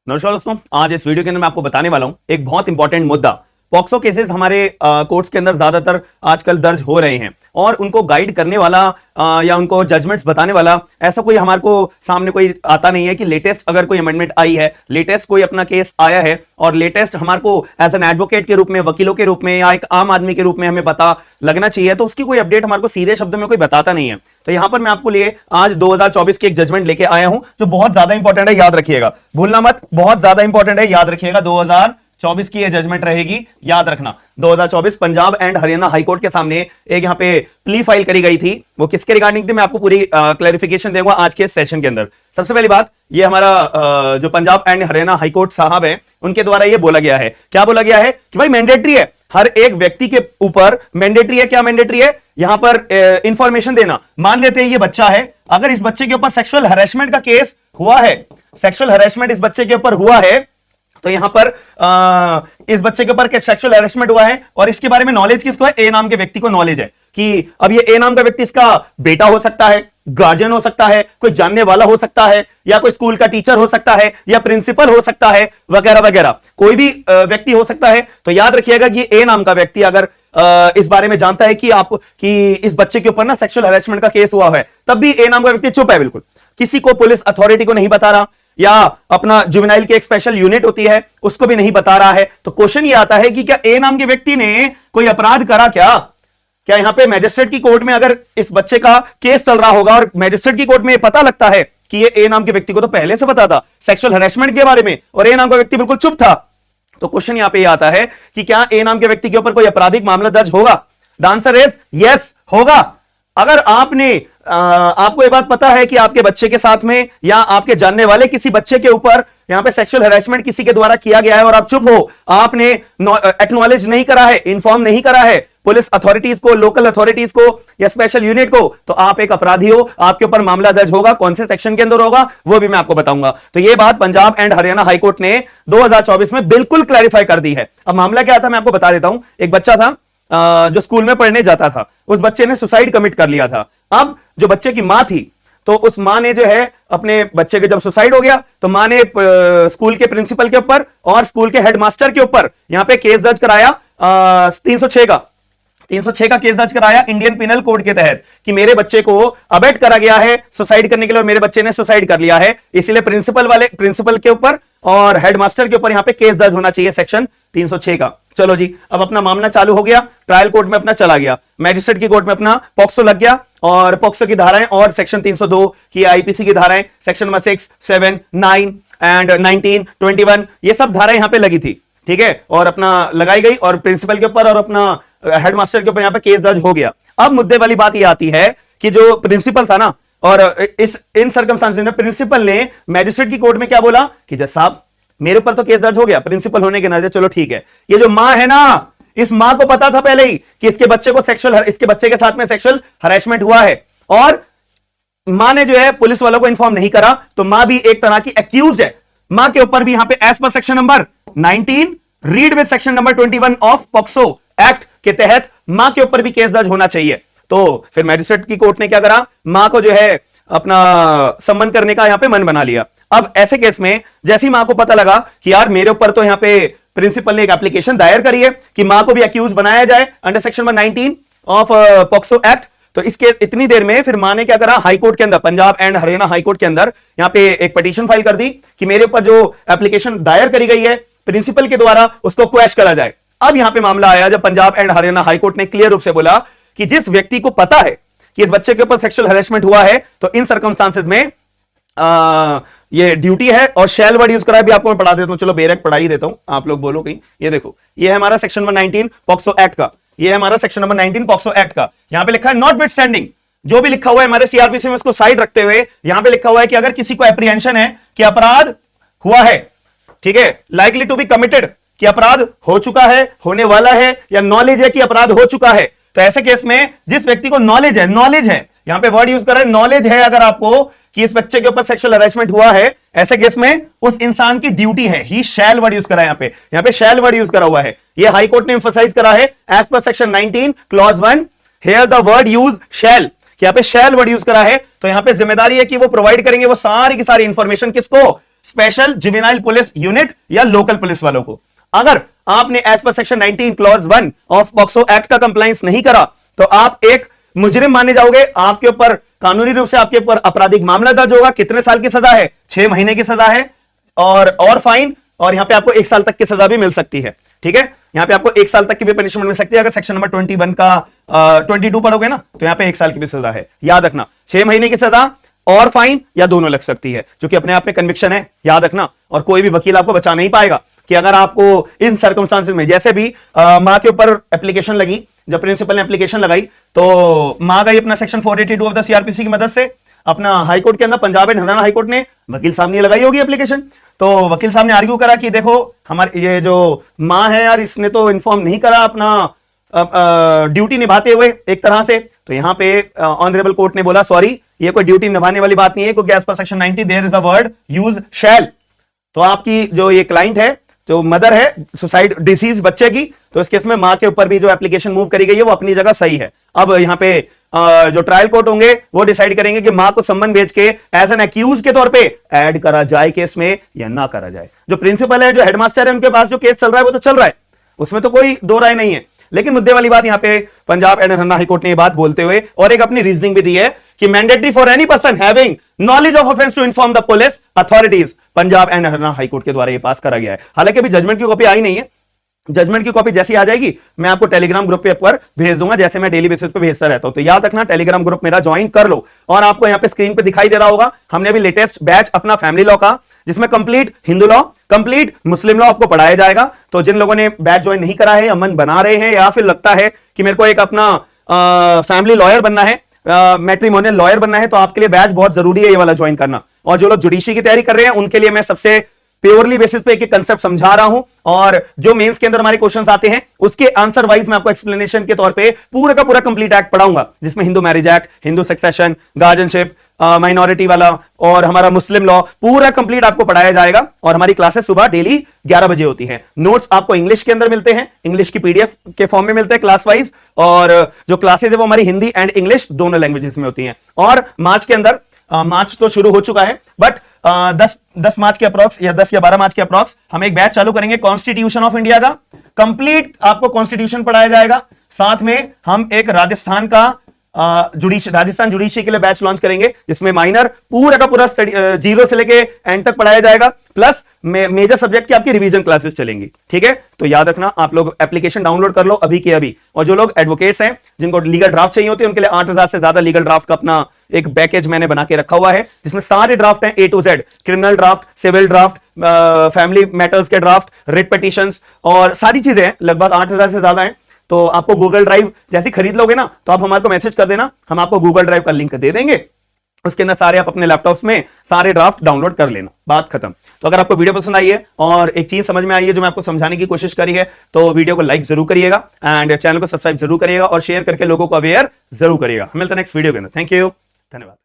नमस्कार दोस्तों, आज इस वीडियो के अंदर मैं आपको बताने वाला हूं एक बहुत इंपॉर्टेंट मुद्दा। पॉक्सो केसेस हमारे कोर्ट्स के अंदर ज्यादातर आजकल दर्ज हो रहे हैं और उनको गाइड करने वाला या उनको जजमेंट्स बताने वाला ऐसा कोई हमारे को सामने कोई आता नहीं है कि लेटेस्ट अगर कोई अमेंडमेंट आई है, लेटेस्ट कोई अपना केस आया है और लेटेस्ट हमारे को एज एन एडवोकेट के रूप में, वकीलों के रूप में या एक आम आदमी के रूप में हमें पता लगना चाहिए, तो उसकी कोई अपडेट हमारे को सीधे शब्दों में कोई बताता नहीं है। तो यहां पर मैं आपको लिए आज 2024 की एक जजमेंट लेके आया हूं जो बहुत ज्यादा इंपॉर्टेंट है, याद रखिएगा, भूलना मत, बहुत ज्यादा इंपॉर्टेंट है, याद रखिएगा। 2024 की ये जजमेंट रहेगी, याद रखना। 2024 पंजाब एंड हरियाणा हाईकोर्ट के सामने एक यहां पे प्ली फाइल करी गई थी। वो किसके रिगार्डिंग थी मैं आपको पूरी क्लैरिफिकेशन दूंगा आज के सेशन के अंदर। सबसे पहली बात, ये हमारा जो पंजाब एंड हरियाणा हाईकोर्ट साहब है उनके द्वारा ये बोला गया है, क्या बोला गया है कि भाई मैंडेटरी है, हर एक व्यक्ति के ऊपर मैंडेटरी है। क्या मैंडेटरी है? यहां पर इंफॉर्मेशन देना। मान लेते हैं ये बच्चा है, अगर इस बच्चे के ऊपर सेक्सुअल हैरेसमेंट का केस हुआ है, सेक्सुअल हैरेसमेंट इस बच्चे के ऊपर हुआ है, तो यहां पर इस बच्चे के ऊपर सेक्सुअल हैरेसमेंट हुआ है और इसके बारे में नॉलेज किसको है? ए नाम के व्यक्ति को नॉलेज है कि अब ये ए नाम का व्यक्ति इसका बेटा हो सकता है, गार्जियन हो सकता है, कोई जानने वाला हो सकता है, या कोई स्कूल का टीचर हो सकता है, या प्रिंसिपल हो सकता है, वगैरह वगैरह, कोई भी व्यक्ति हो सकता है। तो याद रखिएगा कि ए नाम का व्यक्ति अगर इस बारे में जानता है कि इस बच्चे के ऊपर ना सेक्सुअल हैरेसमेंट का केस हुआ है, तब भी ए नाम का व्यक्ति चुप है, बिल्कुल किसी को, पुलिस अथॉरिटी को नहीं बता रहा, या अपना जुवेनाइल की एक स्पेशल यूनिट होती है उसको भी नहीं बता रहा है। तो क्वेश्चन ये आता है कि क्या ए नाम के व्यक्ति ने कोई अपराध करा? क्या यहां पे मैजिस्ट्रेट की कोर्ट में अगर इस बच्चे का केस चल रहा होगा और मैजिस्ट्रेट की कोर्ट में पता लगता है कि ये ए नाम के व्यक्ति को तो पहले से पता था सेक्सुअल हैरेसमेंट के बारे में और ए नाम का व्यक्ति बिल्कुल चुप था, तो क्वेश्चन यहां पे ये आता है कि क्या ए नाम के व्यक्ति के ऊपर कोई आपराधिक मामला दर्ज होगा? द आंसर इज यस, होगा। अगर आपको ये बात पता है कि आपके बच्चे के साथ में या आपके जानने वाले किसी बच्चे के ऊपर यहां पे सेक्सुअल हैरेसमेंट किसी के द्वारा किया गया है और आप चुप हो, आपने एक्नॉलेज नहीं करा है, इन्फॉर्म नहीं करा है पुलिस अथॉरिटीज को, लोकल अथॉरिटीज को या स्पेशल यूनिट को, तो आप एक अपराधी हो, आपके ऊपर मामला दर्ज होगा। कौन से सेक्शन के अंदर होगा वो भी मैं आपको बताऊंगा। तो ये बात पंजाब एंड हरियाणा हाईकोर्ट ने 2024 में बिल्कुल क्लैरिफाई कर दी है। अब मामला क्या था मैं आपको बता देता हूं। एक बच्चा था जो स्कूल में पढ़ने जाता था, उस बच्चे ने सुसाइड कमिट कर लिया था। अब जो बच्चे की मां थी, तो उस मां ने जो है अपने बच्चे के जब सुसाइड हो गया तो मां ने स्कूल के प्रिंसिपल के ऊपर और स्कूल के हेडमास्टर के ऊपर यहां पे केस दर्ज कराया 306 का केस दर्ज कराया इंडियन पिनल कोड के तहत कि मेरे बच्चे को अबेट करा गया है सुसाइड करने के लिए और मेरे बच्चे ने सुसाइड कर लिया है, इसलिए प्रिंसिपल के ऊपर और हेडमास्टर के ऊपर यहां पे केस दर्ज होना चाहिए सेक्शन 306 का। चलो जी, अब अपना मामला चालू हो गया, ट्रायल कोर्ट में अपना चला गया, मैजिस्ट्रेट की कोर्ट में अपना पॉक्सो लग गया और पॉक्सो की धाराएं और सेक्शन 302 की आईपीसी की धाराएं, सेक्शन नंबर 6, 7, 9 एंड 19, 21, ये सब धाराएं यहां पे लगी थी, ठीक है, और अपना लगाई गई और प्रिंसिपल के ऊपर और अपना हेडमास्टर के ऊपर यहां पे केस दर्ज हो गया। अब मुद्दे वाली बात ये आती है कि जो प्रिंसिपल था ना, और इन सर्कमस्टांसेस में प्रिंसिपल ने मैजिस्ट्रेट की कोर्ट में क्या बोला कि जज साहब मेरे ऊपर तो केस दर्ज हो गया प्रिंसिपल होने के नाते, चलो ठीक है। ये जो मां है ना, इस मां को पता था पहले ही कि इसके बच्चे के साथ में सेक्सुअल हैरेसमेंट हुआ है और मां ने जो है पुलिस वालों को इन्फॉर्म नहीं करा, तो मां भी एक तरह की एक्यूज है। मां के ऊपर भी यहां पे as per section number 19 read with section number 21 of POCSO act के तहत मां के ऊपर भी केस दर्ज होना चाहिए। तो फिर मैजिस्ट्रेट की कोर्ट ने क्या करा, मां को जो है अपना सम्मन करने का यहां पे मन बना लिया। अब ऐसे केस में जैसे ही मां को पता लगा कि यार मेरे ऊपर तो यहां पे प्रिंसिपल ने एक एप्लीकेशन दायर करी है कि मां को भी अक्यूज बनाया जाए under section number 19 of POCSO act, तो इसके इतनी देर में फिर मां ने क्या करा, हाई कोर्ट के अंदर, Punjab and Haryana high court के अंदर यहां पे एक पिटीशन फाइल कर दी कि मेरे ऊपर जो एप्लीकेशन दायर करी गई है प्रिंसिपल के द्वारा उसको क्वैश करा जाए। अब यहां पे मामला आया जब Punjab and Haryana high court ने क्लियर रूप से बोला कि जिस व्यक्ति को पता है कि इस बच्चे के ऊपर सेक्सुअल हैरेसमेंट हुआ है, तो इन सर्कमस्टांसेस में ये ड्यूटी है, और शैल वर्ड यूज करा है भी आपको मैं पढ़ा देता हूं, चलो बेरक पढ़ा ही देता हूं, आप लोग बोलो कहीं। ये देखो, ये है हमारा सेक्शन नंबर 19 पॉक्सो एक्ट का, ये है हमारा सेक्शन नंबर 19 पॉक्सो एक्ट का। यहां पे लिखा है नॉट विद स्टैंडिंग, जो भी लिखा हुआ है हमारे सीआरपीसी में उसको साइड रखते हुए यहां पे लिखा हुआ है कि अगर किसी को एप्रीहेंशन है कि अपराध हुआ है, ठीक है, लाइकली टू बी कमिटेड, कि अपराध हो चुका है, होने वाला है, या नॉलेज है कि अपराध हो चुका है, तो ऐसे केस में जिस व्यक्ति को नॉलेज है, यहां पे वर्ड यूज कर रहा है नॉलेज है अगर आपको कि इस बच्चे के ऊपर सेक्सुअल हैरेसमेंट हुआ है, ऐसे केस में उस इंसान की ड्यूटी है, ही शैल वर्ड यूज करा है यहां पे शैल वर्ड यूज करा हुआ है। ये हाई कोर्ट ने एम्फसाइज करा है as per section 19 clause 1, here the word use shall, कि यहां पे शैल वर्ड यूज करा है, तो यहां पे जिम्मेदारी है कि वो प्रोवाइड करेंगे वो सारी की सारी इंफॉर्मेशन किसको, स्पेशल जुवेनाइल पुलिस यूनिट या लोकल पुलिस वालों को। अगर आपने as per section 19 clause 1 of POCSO act का कंप्लायंस नहीं करा तो आप एक मुजरिम माने जाओगे, आपके ऊपर कानूनी रूप से आपके ऊपर आपराधिक मामला दर्ज होगा। कितने साल की सजा है? 6 महीने की सजा है और फाइन, और यहां पे आपको 1 साल तक की सजा भी मिल सकती है। ठीक है, यहां पे आपको 1 साल तक की भी पनिशमेंट मिल सकती है। अगर सेक्शन नंबर 21 का 22 पढ़ोगे ना तो यहां पे 1 साल की भी सजा है। याद रखना, 6 महीने की सजा और फाइन या दोनों लग सकती है, जो कि अपने आप में कन्विक्शन है, याद रखना। और कोई भी वकील आपको बचा नहीं पाएगा कि अगर आपको इन सर्कमस्टांसेस में, जैसे भी मां के ऊपर एप्लीकेशन लगी, जब प्रिंसिपल ने एप्लीकेशन लगाई तो मां गई अपना सेक्शन 482 ऑफ द सीआरपीसी की मदद से अपना हाईकोर्ट के अंदर, पंजाब एंड हरियाणा हाईकोर्ट ने, वकील साहब ने लगाई होगी एप्लीकेशन, तो वकील साहब ने आर्ग्यू करा कि देखो हमारे ये जो मां है यार, इसने तो इन्फॉर्म नहीं करा अपना ड्यूटी निभाते हुए एक तरह से। तो यहां पे ऑनरेबल कोर्ट ने बोला सॉरी, ये कोई ड्यूटी निभाने वाली बात नहीं है, क्योंकि as per section 90 there is a word use shall. तो आपकी जो ये क्लाइंट है, जो मदर है सुसाइड डिसीज बच्चे की, तो इस केस में मां के ऊपर भी जो एप्लीकेशन मूव करी गई है वो अपनी जगह सही है। अब यहां पे जो ट्रायल कोर्ट होंगे वो डिसाइड करेंगे कि मां को सम्मन भेज के एज एन एक्यूज के तौर पे ऐड करा जाए केस में या ना करा जाए। जो प्रिंसिपल है, जो हेडमास्टर है, उनके पास जो केस चल रहा है वो तो चल रहा है, उसमें तो कोई दो राय नहीं है। लेकिन मुद्दे वाली बात यहां पे पंजाब एंड हरियाणा हाईकोर्ट ने ये बात बोलते हुए और एक अपनी रीजनिंग भी दी है कि mandatory for any person having knowledge of offence to inform the police authorities, Punjab and Haryana high court के द्वारा ये पास करा गया है। हालांकि अभी जजमेंट की कॉपी आई नहीं है, जजमेंट की कॉपी जैसी आ जाएगी मैं आपको टेलीग्राम ग्रुप पे पर भेज दूंगा, जैसे मैं डेली बेसिस पे भेजता रहता हूं। तो याद रखना, टेलीग्राम ग्रुप मेरा ज्वाइन कर लो। और आपको यहां पे स्क्रीन पे दिखाई दे रहा होगा, हमने अभी लेटेस्ट बैच अपना फैमिली लॉ का, जिसमें कंप्लीट हिंदू लॉ, कंप्लीट मुस्लिम लॉ आपको पढ़ाया जाएगा। तो जिन लोगों ने बैच ज्वाइन नहीं करा है या मन बना रहे हैं, या फिर लगता है कि मेरे को एक अपना फैमिली लॉयर बनना है, मैट्रिमोनियल लॉयर बनना है, तो आपके लिए बैच बहुत जरूरी है ये वाला ज्वाइन करना। और जो लोग जुडिशरी की तैयारी कर रहे हैं उनके लिए मैं सबसे प्योरली बेसिस पे एक कंसेप्ट समझा रहा हूं, और जो मेंस के अंदर हमारे क्वेश्चंस आते हैं उसके आंसर वाइज मैं आपको एक्सप्लेनेशन के तौर पे पूरा का पूरा कंप्लीट एक्ट पढ़ाऊंगा, जिसमें Hindu marriage act, Hindu succession, guardianship, minority वाला और हमारा मुस्लिम लॉ पूरा कंप्लीट आपको पढ़ाया जाएगा। और हमारी क्लासेस सुबह डेली 11 बजे होती हैं। नोट्स आपको इंग्लिश के अंदर मिलते हैं, इंग्लिश की पीडीएफ के फॉर्म में मिलते हैं क्लास वाइज, और जो क्लासेस है वो हमारी हिंदी एंड इंग्लिश दोनों लैंग्वेजेस में होती हैं। और मार्च के अंदर, मार्च तो शुरू हो चुका है, बट 10 मार्च के अप्रॉक्स या 10 या 12 मार्च के अप्रॉक्स हम एक बैच चालू करेंगे कॉन्स्टिट्यूशन ऑफ इंडिया का। कंप्लीट आपको कॉन्स्टिट्यूशन पढ़ाया जाएगा, साथ में हम एक राजस्थान का राजस्थान जुडिशरी के लिए बैच लॉन्च करेंगे, जिसमें माइनर पूरा का पूरा स्टडी 0 से लेके एंड तक पढ़ाया जाएगा, प्लस मेजर सब्जेक्ट की आपकी रिवीजन क्लासेस चलेंगी। ठीक है, तो याद रखना, आप लोग एप्लीकेशन डाउनलोड कर लो अभी के अभी। और जो लोग एडवोकेट्स हैं, जिनको लीगल ड्राफ्ट चाहिए होते हैं, उनके लिए 8000 से ज्यादा लीगल ड्राफ्ट का अपना एक पैकेज मैंने बना के रखा हुआ है, जिसमें सारे ड्राफ्ट हैं A to Z, criminal draft, civil draft, family matters के ड्राफ्ट, रिट पिटीशंस और सारी चीजें हैं, लगभग 8000 से ज्यादा हैं। तो आपको गूगल ड्राइव जैसे खरीद लोगे ना, तो आप हमारे को मैसेज कर देना, हम आपको गूगल ड्राइव का लिंक दे देंगे, उसके अंदर सारे आप अपने लैपटॉप्स में सारे ड्राफ्ट डाउनलोड कर लेना, बात खत्म। तो अगर आपको वीडियो पसंद आई है और एक चीज समझ में आई है जो मैं आपको समझाने की कोशिश करी है, तो वीडियो को लाइक जरूर करिएगा एंड चैनल को सब्सक्राइब जरूर करिएगा और शेयर करके लोगों को अवेयर जरूर करिएगा। मिलते हैं नेक्स्ट वीडियो के अंदर। थैंक यू, धन्यवाद।